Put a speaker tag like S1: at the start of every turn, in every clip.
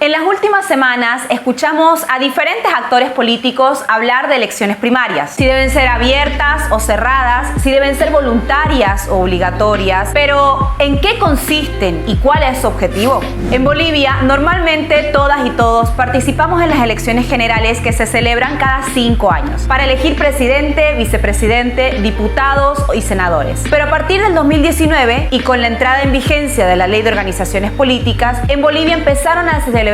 S1: En las últimas semanas escuchamos a diferentes actores políticos hablar de elecciones primarias, si deben ser abiertas o cerradas, si deben ser voluntarias o obligatorias, pero ¿en qué consisten y cuál es su objetivo? En Bolivia, normalmente todas y todos participamos en las elecciones generales que se celebran cada 5 años para elegir presidente, vicepresidente, diputados y senadores. Pero a partir del 2019 y con la entrada en vigencia de la Ley de Organizaciones Políticas, en Bolivia empezaron a celebrarse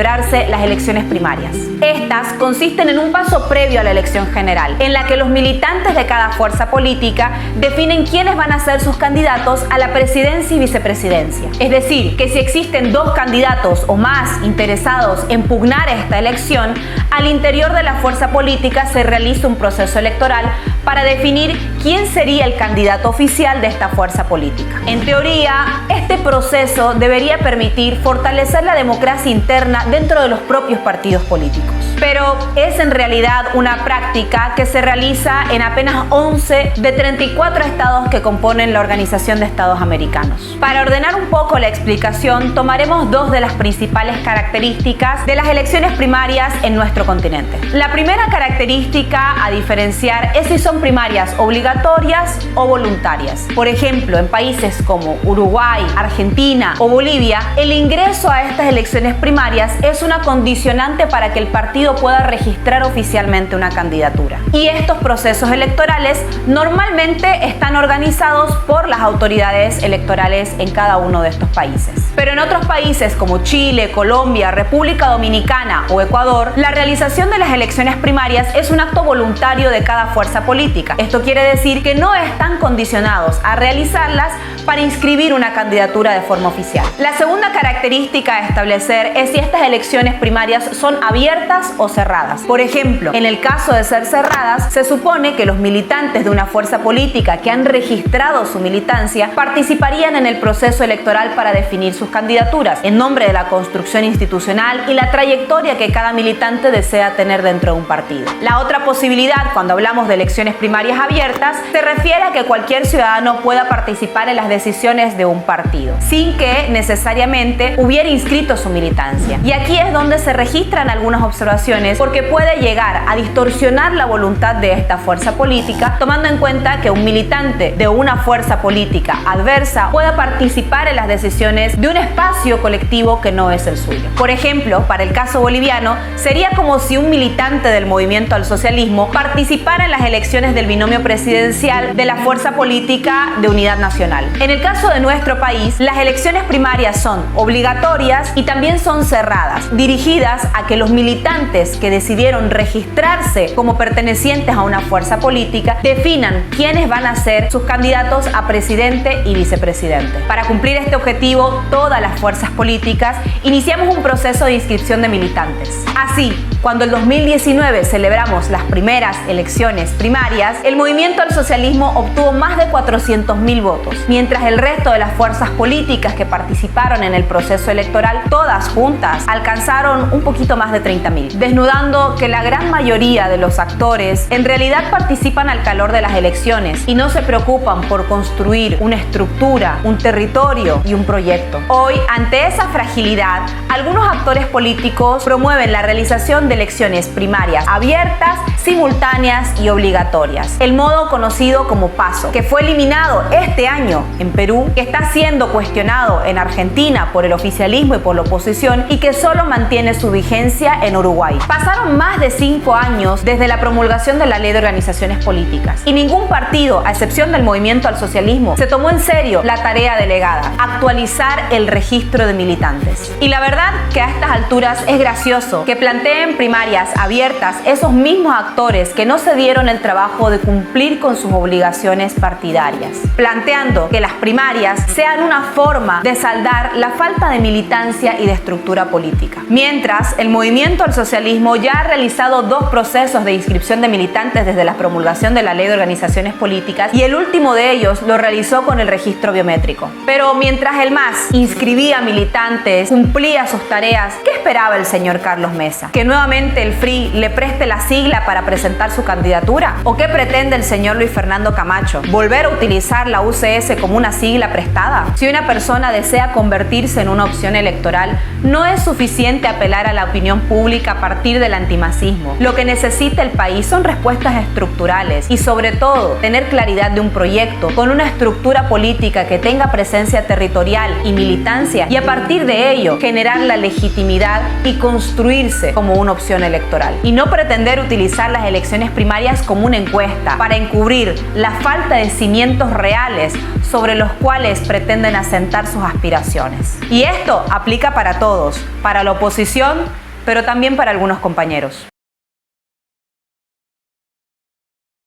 S1: las elecciones primarias. Estas consisten en un paso previo a la elección general, en la que los militantes de cada fuerza política definen quiénes van a ser sus candidatos a la presidencia y vicepresidencia. Es decir, que si existen 2 candidatos o más interesados en pugnar esta elección, al interior de la fuerza política se realiza un proceso electoral para definir quién sería el candidato oficial de esta fuerza política. En teoría, este proceso debería permitir fortalecer la democracia interna dentro de los propios partidos políticos. Pero es en realidad una práctica que se realiza en apenas 11 de 34 estados que componen la Organización de Estados Americanos. Para ordenar un poco la explicación, tomaremos 2 de las principales características de las elecciones primarias en nuestro continente. La primera característica a diferenciar es si son primarias obligatorias o voluntarias. Por ejemplo, en países como Uruguay, Argentina o Bolivia, el ingreso a estas elecciones primarias es una condicionante para que el partido pueda registrar oficialmente una candidatura. Y estos procesos electorales normalmente están organizados por las autoridades electorales en cada uno de estos países. Pero en otros países como Chile, Colombia, República Dominicana o Ecuador, la realización de las elecciones primarias es un acto voluntario de cada fuerza política. Esto quiere decir que no están condicionados a realizarlas para inscribir una candidatura de forma oficial. La segunda característica a establecer es si estas elecciones primarias son abiertas o cerradas. Por ejemplo, en el caso de ser cerradas, se supone que los militantes de una fuerza política que han registrado su militancia participarían en el proceso electoral para definir sus candidaturas en nombre de la construcción institucional y la trayectoria que cada militante desea tener dentro de un partido. La otra posibilidad, cuando hablamos de elecciones primarias abiertas, se refiere a que cualquier ciudadano pueda participar en las decisiones de un partido, sin que necesariamente hubiera inscrito su militancia. Y aquí es donde se registran algunas observaciones porque puede llegar a distorsionar la voluntad de esta fuerza política, tomando en cuenta que un militante de una fuerza política adversa pueda participar en las decisiones de un espacio colectivo que no es el suyo. Por ejemplo, para el caso boliviano, sería como si un militante del movimiento al socialismo participara en las elecciones del binomio presidencial de la fuerza política de Unidad Nacional. En el caso de nuestro país, las elecciones primarias son obligatorias y también son cerradas, dirigidas a que los militantes que decidieron registrarse como pertenecientes a una fuerza política definan quiénes van a ser sus candidatos a presidente y vicepresidente. Para cumplir este objetivo, todas las fuerzas políticas iniciamos un proceso de inscripción de militantes. Así, cuando en 2019 celebramos las primeras elecciones primarias, el movimiento al socialismo obtuvo más de 400.000 votos, mientras el resto de las fuerzas políticas que participaron en el proceso electoral, todas juntas, alcanzaron un poquito más de 30.000, desnudando que la gran mayoría de los actores en realidad participan al calor de las elecciones y no se preocupan por construir una estructura, un territorio y un proyecto. Hoy, ante esa fragilidad, algunos actores políticos promueven la realización de elecciones primarias abiertas, simultáneas y obligatorias, el modo conocido como PASO, que fue eliminado este año en Perú, que está siendo cuestionado en Argentina por el oficialismo y por la oposición y que solo mantiene su vigencia en Uruguay. Pasaron más de 5 años desde la promulgación de la Ley de Organizaciones Políticas y ningún partido, a excepción del movimiento al socialismo, se tomó en serio la tarea delegada: actualizar el registro de militantes. Y la verdad que a estas alturas es gracioso que planteen primarias abiertas esos mismos actores que no se dieron el trabajo de cumplir con sus obligaciones partidarias, planteando que las primarias sean una forma de saldar la falta de militancia y de estructura política. Mientras, el movimiento al socialismo ya ha realizado 2 procesos de inscripción de militantes desde la promulgación de la Ley de Organizaciones Políticas y el último de ellos lo realizó con el registro biométrico. Pero mientras el MAS inscribía militantes, cumplía sus tareas, ¿qué esperaba el señor Carlos Mesa? Que nuevamente nuevamente el FRI le preste la sigla para presentar su candidatura? ¿O qué pretende el señor Luis Fernando Camacho? ¿Volver a utilizar la UCS como una sigla prestada? Si una persona desea convertirse en una opción electoral, no es suficiente apelar a la opinión pública a partir del antimasismo. Lo que necesita el país son respuestas estructurales y, sobre todo, tener claridad de un proyecto con una estructura política que tenga presencia territorial y militancia, y a partir de ello generar la legitimidad y construirse como una opción electoral, y no pretender utilizar las elecciones primarias como una encuesta para encubrir la falta de cimientos reales sobre los cuales pretenden asentar sus aspiraciones. Y esto aplica para todos, para la oposición, pero también para algunos compañeros.